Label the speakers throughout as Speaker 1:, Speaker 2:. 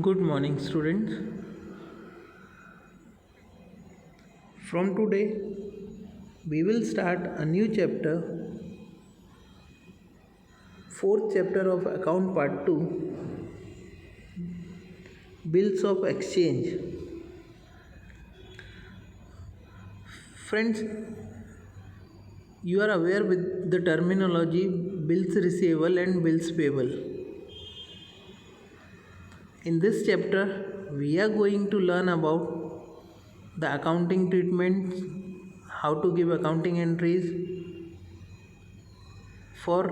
Speaker 1: Good morning, students. From today, we will start a new chapter, fourth chapter of Account Part 2, Bills of Exchange. Friends, you are aware with the terminology bills receivable and bills payable. In this chapter, we are going to learn about the accounting treatments, how to give accounting entries for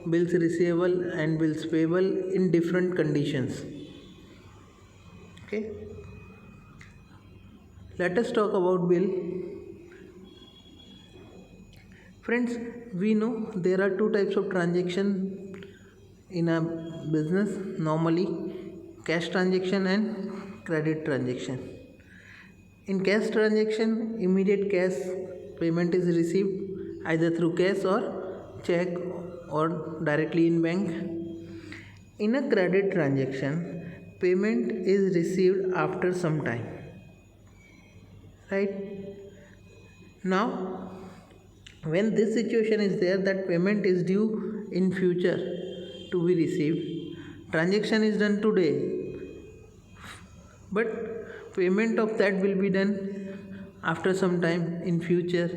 Speaker 1: bills receivable and bills payable in different conditions. Okay, let us talk about bill. Friends, we know there are two types of transaction in a business normally: cash transaction and credit transaction. In cash transaction, immediate cash payment is received either through cash or check or directly in bank. In a credit transaction, payment is received after some time. Right? Now, when this situation is there that payment is due in future to be received, transaction is done today, but payment of that will be done after some time in future,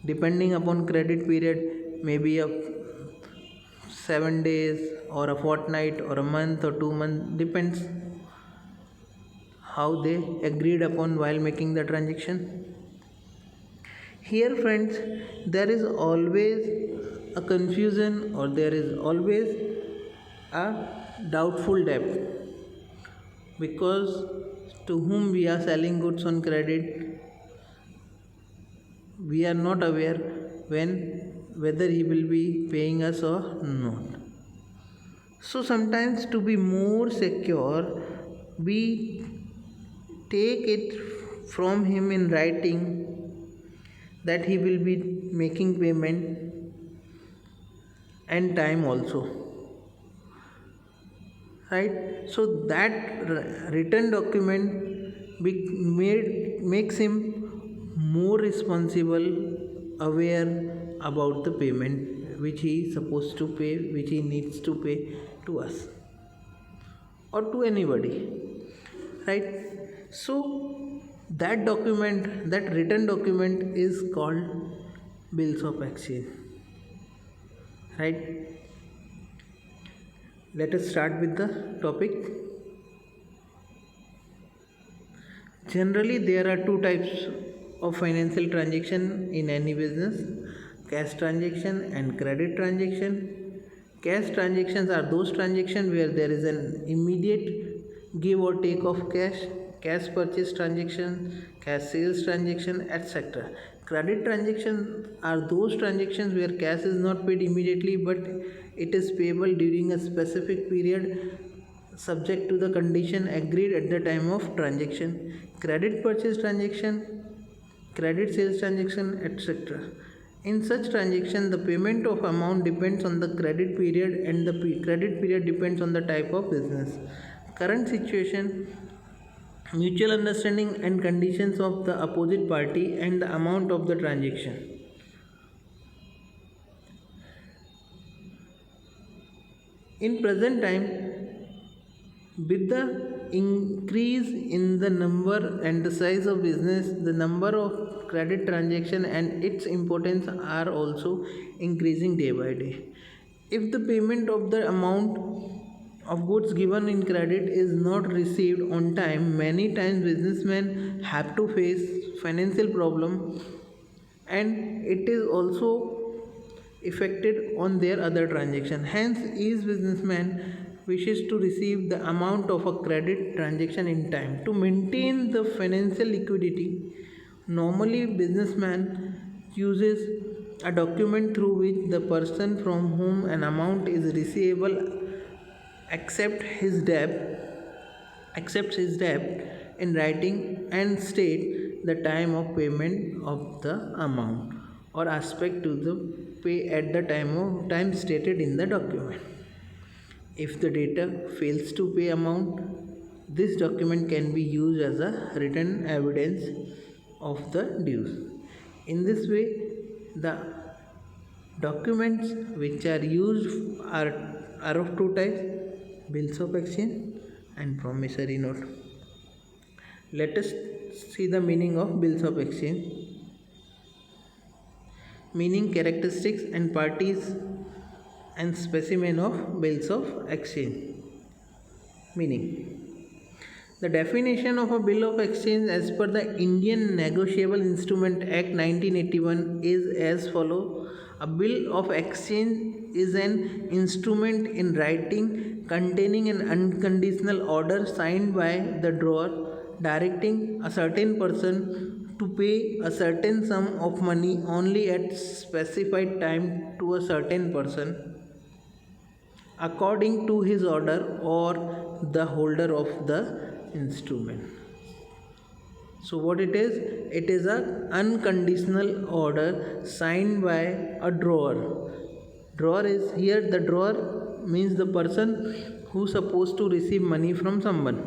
Speaker 1: depending upon credit period, maybe a 7 days or a fortnight or a month or 2 months, depends how they agreed upon while making the transaction. Here, friends, there is always a confusion or there is always a doubtful debt, because to whom we are selling goods on credit, we are not aware whether he will be paying us or not. So sometimes, to be more secure, we take it from him in writing that he will be making payment and time also. Right? So that written document makes him more responsible, aware about the payment which he is supposed to pay, which he needs to pay to us or to anybody. Right? So that document, that written document, is called bills of exchange. Right? Let us start with the topic. Generally, there are two types of financial transaction in any business: cash transaction and credit transaction. Cash transactions are those transactions where there is an immediate give or take of cash purchase transaction, cash sales transaction, etc. Credit transactions are those transactions where cash is not paid immediately, but it is payable during a specific period, subject to the condition agreed at the time of transaction. Credit purchase transaction, credit sales transaction, etc. In such transaction, the payment of amount depends on the credit period and the credit period depends on the type of business. Current situation: mutual understanding and conditions of the opposite party and the amount of the transaction. In present time, with the increase in the number and the size of business, the number of credit transaction and its importance are also increasing day by day. If the payment of the amount of goods given in credit is not received on time, many times businessmen have to face financial problem, and it is also affected on their other transaction. Hence, each businessman wishes to receive the amount of a credit transaction in time. To maintain the financial liquidity, normally businessman uses a document through which the person from whom an amount is receivable accepts his debt in writing and state the time of payment of the amount or aspect to the pay at the time stated in the document. If the debtor fails to pay amount, this document can be used as a written evidence of the dues. In this way, the documents which are used are of two types: bills of exchange and promissory note. Let us see the meaning of bills of exchange. Meaning, characteristics and parties and specimen of bills of exchange. Meaning, the definition of a bill of exchange as per the Indian Negotiable Instrument Act 1981 is as follows. A bill of exchange is an instrument in writing containing an unconditional order signed by the drawer directing a certain person to pay a certain sum of money only at specified time to a certain person according to his order or the holder of the instrument. So what it is? It is a unconditional order signed by a drawer. Drawer is here, the drawer means the person who is supposed to receive money from someone.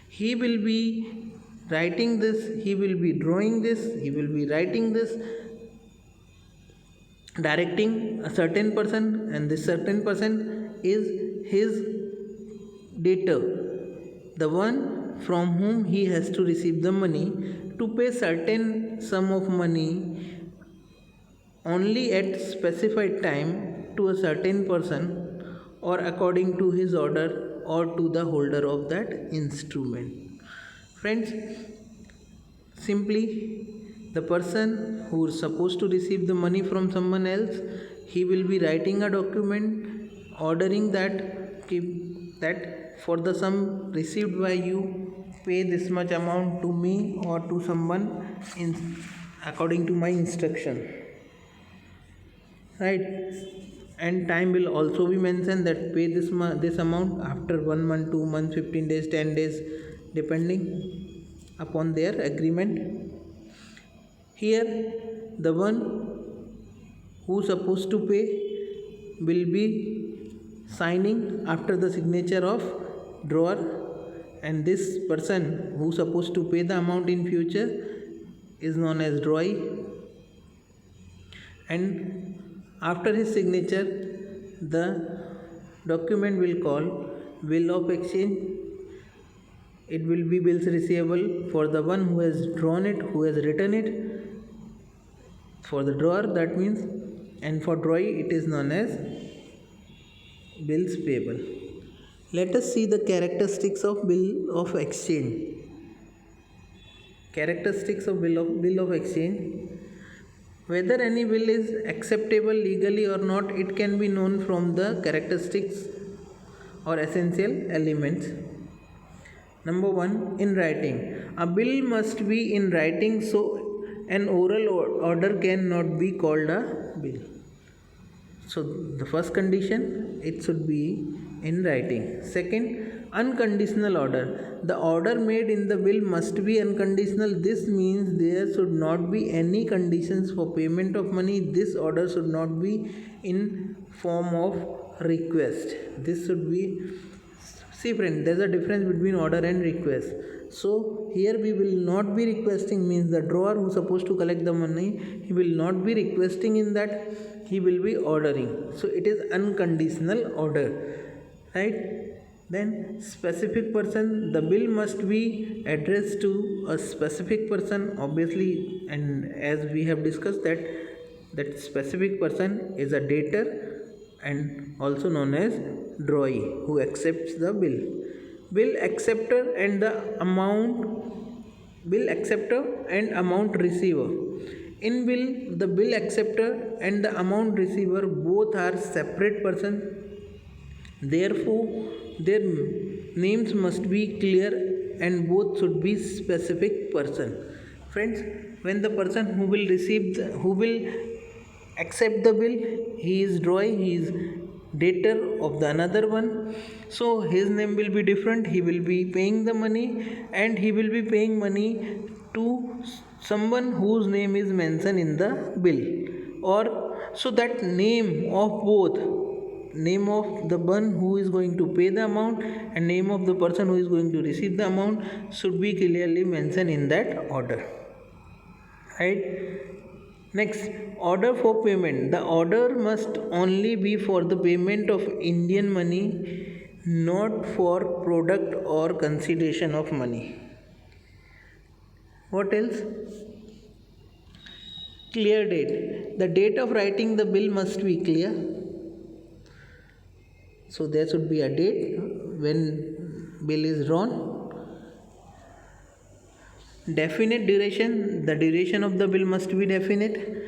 Speaker 1: He will be writing this, he will be drawing this, he will be writing this, directing a certain person, and this certain person is his debtor, the one from whom he has to receive the money to pay certain sum of money only at specified time to a certain person or according to his order or to the holder of that instrument. Friends, simply the person who is supposed to receive the money from someone else, he will be writing a document ordering that for the sum received by you, pay this much amount to me or to someone according to my instruction. Right? And time will also be mentioned that pay this amount after 1 month, 2 months, 15 days, 10 days, depending upon their agreement. Here, the one who is supposed to pay will be signing after the signature of drawer, and this person who is supposed to pay the amount in future is known as drawee. And after his signature, the document will call bill of exchange. It will be bills receivable for the one who has drawn it, who has written it. For the drawer, that means, and for drawee, it is known as bills payable. Let us see the characteristics of bill of exchange. Characteristics of bill of exchange. Whether any bill is acceptable legally or not, it can be known from the characteristics or essential elements. Number 1, in writing. A bill must be in writing, so an oral order cannot be called a bill. So the first condition, it should be in writing. Second, unconditional order. The order made in the bill must be unconditional. This means there should not be any conditions for payment of money. This order should not be in form of request. This should be, see friend, there is a difference between order and request. So here we will not be requesting, means the drawer who is supposed to collect the money, he will not be requesting in that, he will be ordering. So it is unconditional order, right? Then specific person, the bill must be addressed to a specific person, obviously, and as we have discussed that specific person is a debtor and also known as drawee who accepts the bill. Bill acceptor and amount receiver. In bill, the bill acceptor and the amount receiver both are separate persons. Therefore, their names must be clear and both should be specific person. Friends, when the person who will accept the bill, he is drawee, he is debtor of the another one, so his name will be different. He will be paying the money and he will be paying money to someone whose name is mentioned in the bill, or so that name of both name of the one who is going to pay the amount and name of the person who is going to receive the amount should be clearly mentioned in that order, right? Next, order for payment. The order must only be for the payment of Indian money, not for product or consideration of money. What else? Clear date. The date of writing the bill must be clear. So there should be a date when bill is drawn. Definite duration. The duration of the bill must be definite.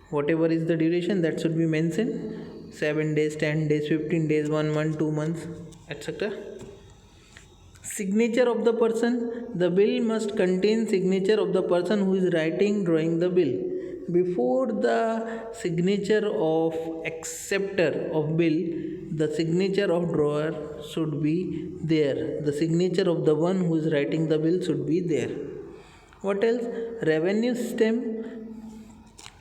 Speaker 1: Whatever is the duration, that should be mentioned. 7 days, 10 days, 15 days, 1 month, 2 months, etc. Signature of the person. The bill must contain signature of the person who is drawing the bill. Before the signature of acceptor of bill, the signature of drawer should be there. The signature of the one who is writing the bill should be there. What else? Revenue stamp.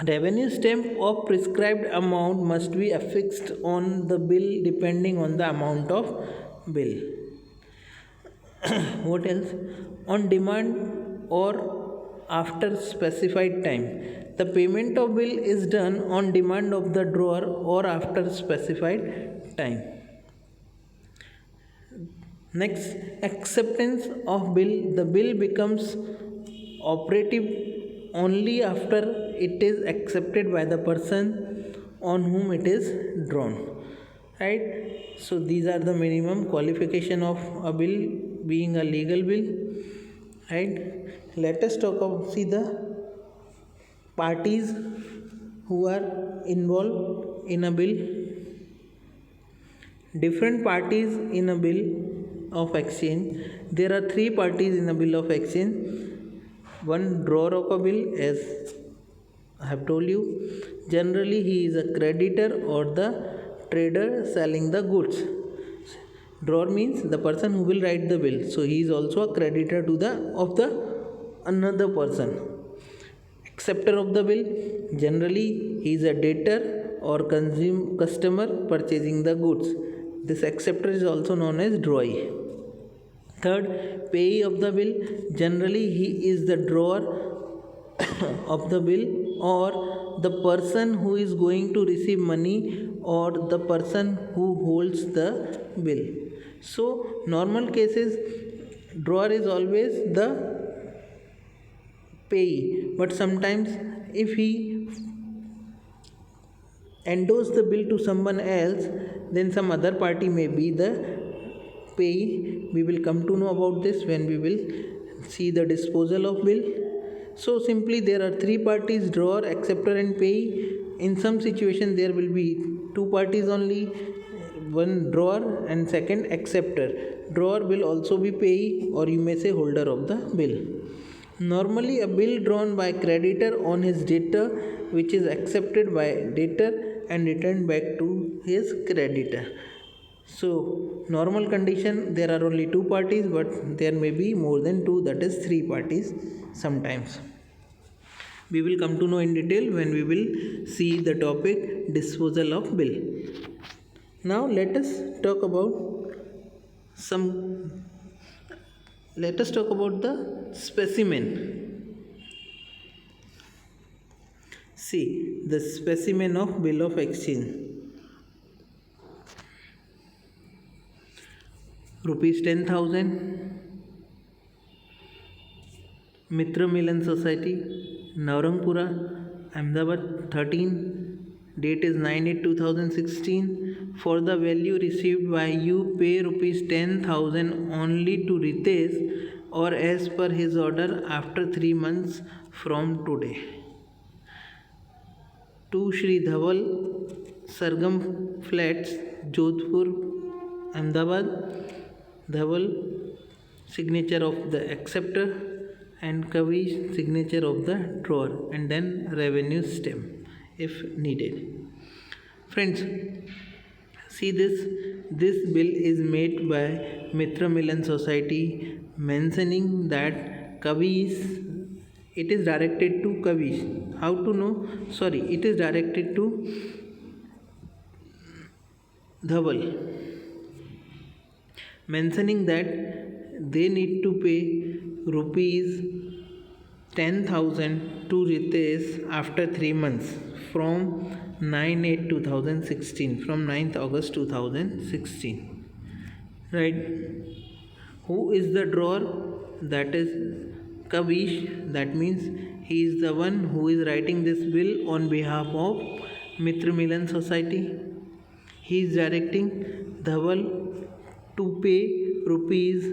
Speaker 1: Revenue stamp of prescribed amount must be affixed on the bill depending on the amount of bill. What else? On demand or after specified time. The payment of bill is done on demand of the drawer or after specified time. Next, acceptance of bill. The bill becomes operative only after it is accepted by the person on whom it is drawn. Right? So these are the minimum qualification of a bill being a legal bill. Right? Let us see the parties who are involved in a bill. Different parties in a bill of exchange. There are 3 parties in a bill of exchange. One, drawer of a bill, as I have told you. Generally he is a creditor or the trader selling the goods. Drawer means the person who will write the bill, so he is also a creditor to the another person. Acceptor of the bill. Generally he is a debtor or customer purchasing the goods. This acceptor is also known as drawee. Third, payee of the bill. Generally he is the drawer of the bill or the person who is going to receive money or the person who holds the bill. So normal cases, drawer is always the payee, but sometimes if he endorse the bill to someone else, then some other party may be the payee. We will come to know about this when we will see the disposal of bill. So simply there are 3 parties: drawer, acceptor and payee. In some situation there will be 2 parties only, one drawer and second acceptor. Drawer will also be payee, or you may say holder of the bill. Normally a bill drawn by creditor on his debtor, which is accepted by debtor and returned back to his creditor. So normal condition there are only 2 parties, but there may be more than 2, that is 3 parties sometimes. We will come to know in detail when we will see the topic disposal of bill. Now let us talk about the specimen. See the specimen of bill of exchange. Rupees 10,000. Mitra Milan Society, Naurangpura, Ahmedabad 13. Date is 9/8/2016. For the value received by you, pay rupees 10,000 only to Ritesh or as per his order after 3 months from today. To Shri Dhaval, Sargam Flats, Jodhpur, Ahmedabad. Dhaval, signature of the acceptor, and Kavish, signature of the drawer, and then revenue stamp if needed. Friends, see this bill is made by Mitra Milan Society, mentioning that Kavish, it is directed to Kavish. How to know? Sorry, it is directed to Dhaval, mentioning that they need to pay rupees 10,000 to Ritesh after 3 months from 9/8/2016, from 9th August 2016. Right? Who is the drawer? That is Kavish. That means he is the one who is writing this bill on behalf of Mitra Milan Society. He is directing Dhaval to pay rupees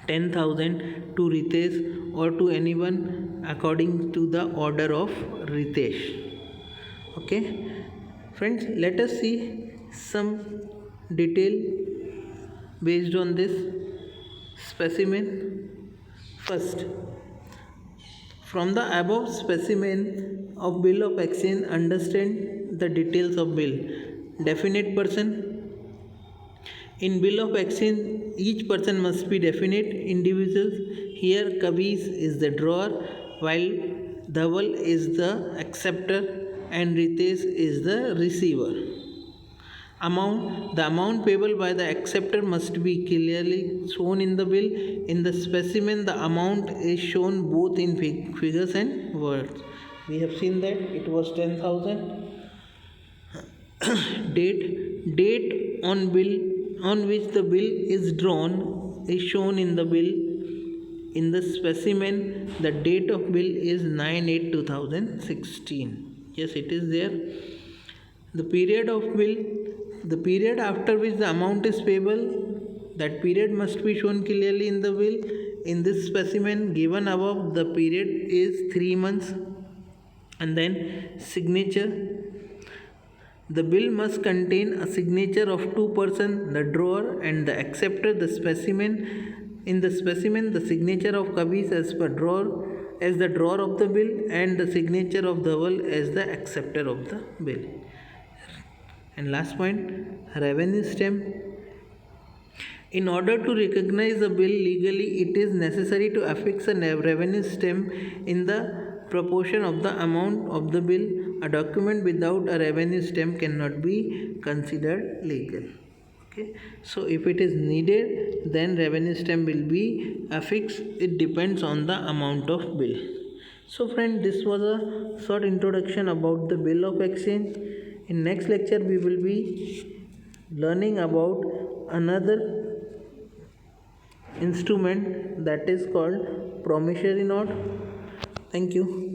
Speaker 1: 10,000 to Ritesh or to anyone according to the order of Ritesh. Okay, friends, let us see some detail based on this specimen. First, from the above specimen of bill of exchange, understand the details of bill. Definite person. In bill of exchange, each person must be definite individuals. Here, Kavish is the drawer, while Dhaval is the acceptor and Ritesh is the receiver. The amount payable by the acceptor must be clearly shown in the bill. In the specimen, the amount is shown both in figures and words. We have seen that it was 10,000. Date on which the bill is drawn is shown in the bill. In the specimen, the date of bill is 9/8/2016. Yes, it is there. The period of bill, the period after which the amount is payable, that period must be shown clearly in the bill. In this specimen given above, the period is 3 months. And then signature. The bill must contain a signature of two persons, the drawer and the acceptor. In the specimen, the signature of Kavish as the drawer of the bill, and the signature of Dhaval as the acceptor of the bill. And last point, revenue stamp. In order to recognize the bill legally, it is necessary to affix a revenue stamp in the proportion of the amount of the bill. A document without a revenue stamp cannot be considered legal. Okay, so if it is needed, then revenue stamp will be affixed. It depends on the amount of bill. So friend, this was a short introduction about the bill of exchange. In next lecture, we will be learning about another instrument that is called promissory note. Thank you.